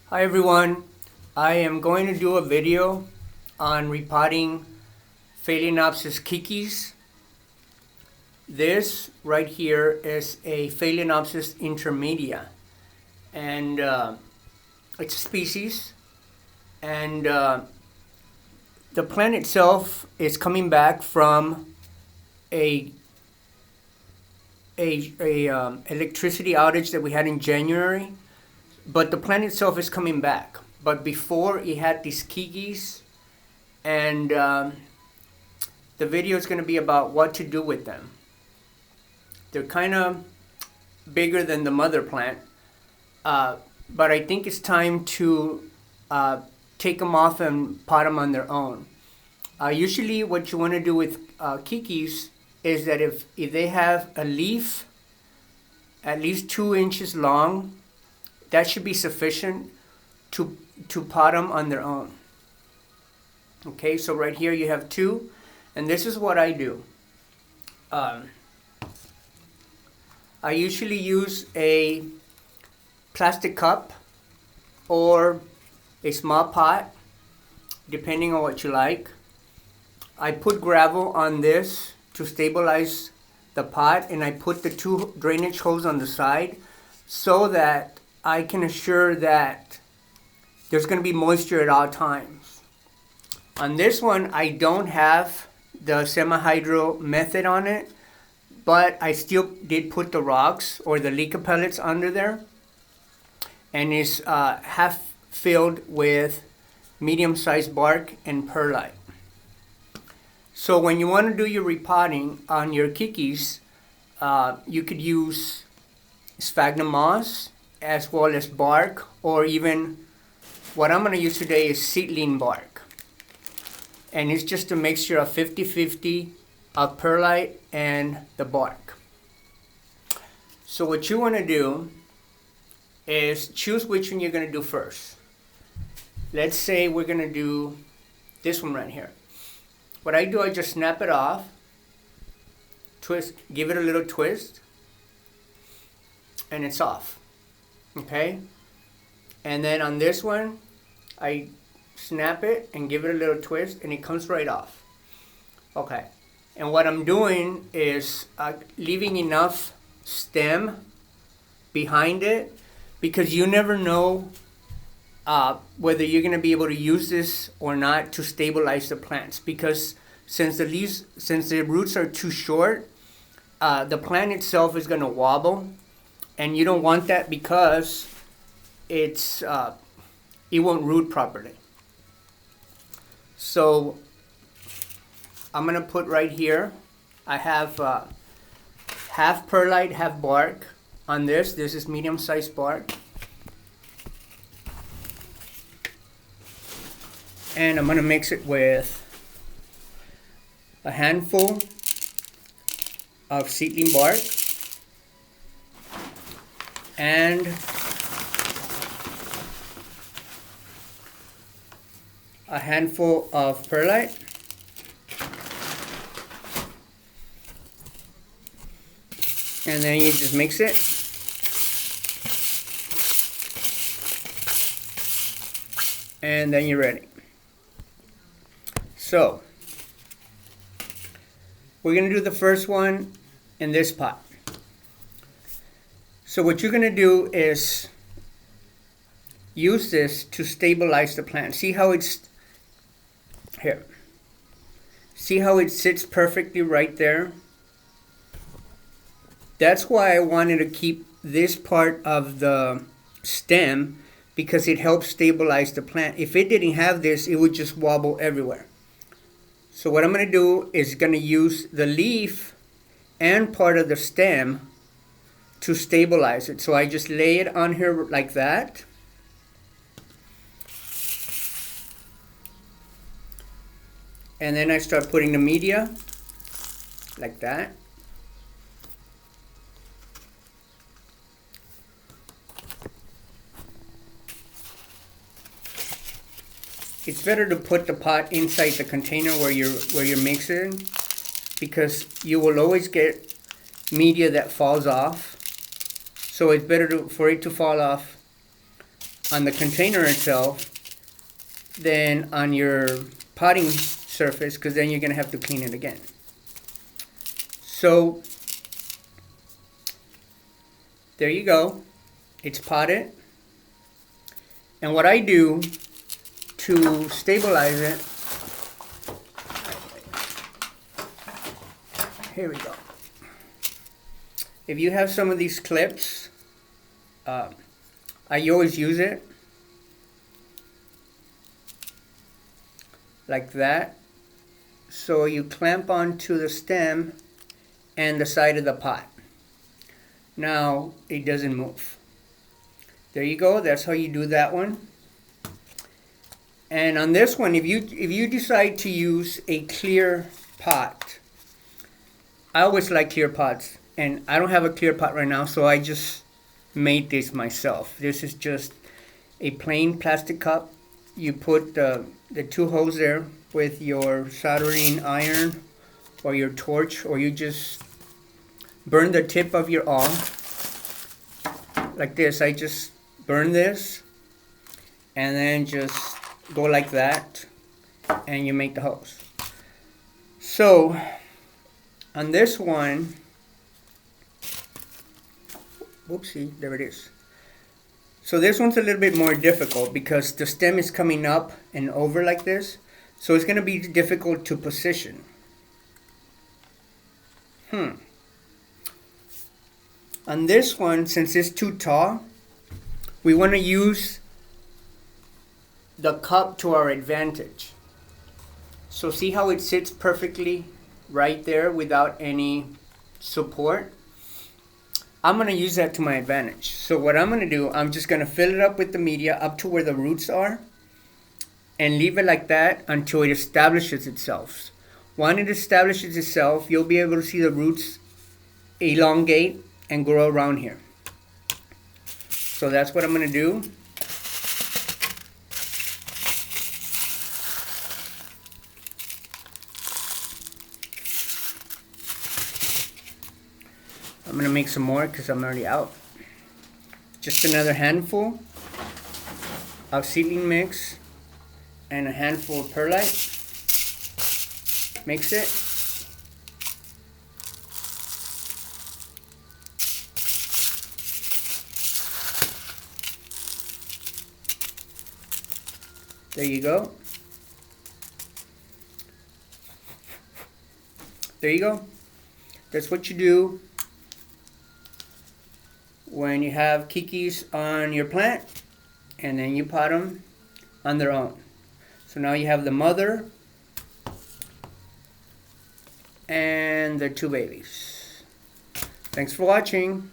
Hi everyone, I am going to do a video on repotting Phalaenopsis keikis. This right here is a Phalaenopsis intermedia, and it's a species, and the plant itself is coming back from a electricity outage that we had in January. But the plant itself is coming back. But before, it had these keikis, and the video is going to be about what to do with them. They're kind of bigger than the mother plant, but I think it's time to take them off and pot them on their own. Usually what you want to do with keikis is that if they have a leaf at least 2 inches long, that should be sufficient to pot them on their own. Okay, so right here you have 2, and this is what I do. I usually use a plastic cup or a small pot, depending on what you like. I put gravel on this to stabilize the pot, and I put the 2 drainage holes on the side so that I can assure that there's going to be moisture at all times. On this one, I don't have the semi-hydro method on it, but I still did put the rocks or the leca pellets under there, and it's half filled with medium-sized bark and perlite. So when you want to do your repotting on your keikis, you could use sphagnum moss as well as bark, or even what I'm going to use today is seedling bark. And it's just a mixture of 50-50 of perlite and the bark. So what you want to do is choose which one you're going to do first. Let's say we're going to do this one right here. What I do, I just snap it off, twist, give it a little twist, and it's off. Okay, and then on this one, I snap it and give it a little twist, and it comes right off. Okay, and what I'm doing is leaving enough stem behind it, because you never know whether you're going to be able to use this or not to stabilize the plants, because since the roots are too short, the plant itself is going to wobble. And you don't want that, because it won't root properly. So I'm going to put right here, I have half perlite, half bark on this. This is medium-sized bark. And I'm going to mix it with a handful of seedling bark and a handful of perlite, and then you just mix it, and then you're ready. So we're going to do the first one in this pot. So what you're going to do is use this to stabilize the plant. See how it's here? See how it sits perfectly right there? That's why I wanted to keep this part of the stem, because it helps stabilize the plant. If it didn't have this, it would just wobble everywhere. So what I'm going to do is going to use the leaf and part of the stem to stabilize it. So I just lay it on here like that. And then I start putting the media like that. It's better to put the pot inside the container where you're mixing, because you will always get media that falls off. So it's better for it to fall off on the container itself than on your potting surface, because then you're going to have to clean it again. So there you go. It's potted. And what I do to stabilize it, here we go. If you have some of these clips, I always use it like that. So you clamp onto the stem and the side of the pot. Now it doesn't move. There you go. That's how you do that one. And on this one, if you decide to use a clear pot, I always like clear pots, and I don't have a clear pot right now, so I just made this myself. This is just a plain plastic cup. You put the two holes there with your soldering iron or your torch, or you just burn the tip of your awl like this. I just burn this and then just go like that, and you make the hose. So on this one, whoopsie, there it is. So this one's a little bit more difficult because the stem is coming up and over like this. So it's going to be difficult to position. On this one, since it's too tall, we want to use the cup to our advantage. So see how it sits perfectly right there without any support? I'm going to use that to my advantage. So what I'm going to do, I'm just going to fill it up with the media up to where the roots are and leave it like that until it establishes itself. When it establishes itself, you'll be able to see the roots elongate and grow around here. So that's what I'm going to do. I'm going to make some more because I'm already out. Just another handful of seedling mix and a handful of perlite. Mix it. There you go. There you go. That's what you do when you have keikis on your plant, and then you pot them on their own. So now you have the mother and the two babies. Thanks for watching.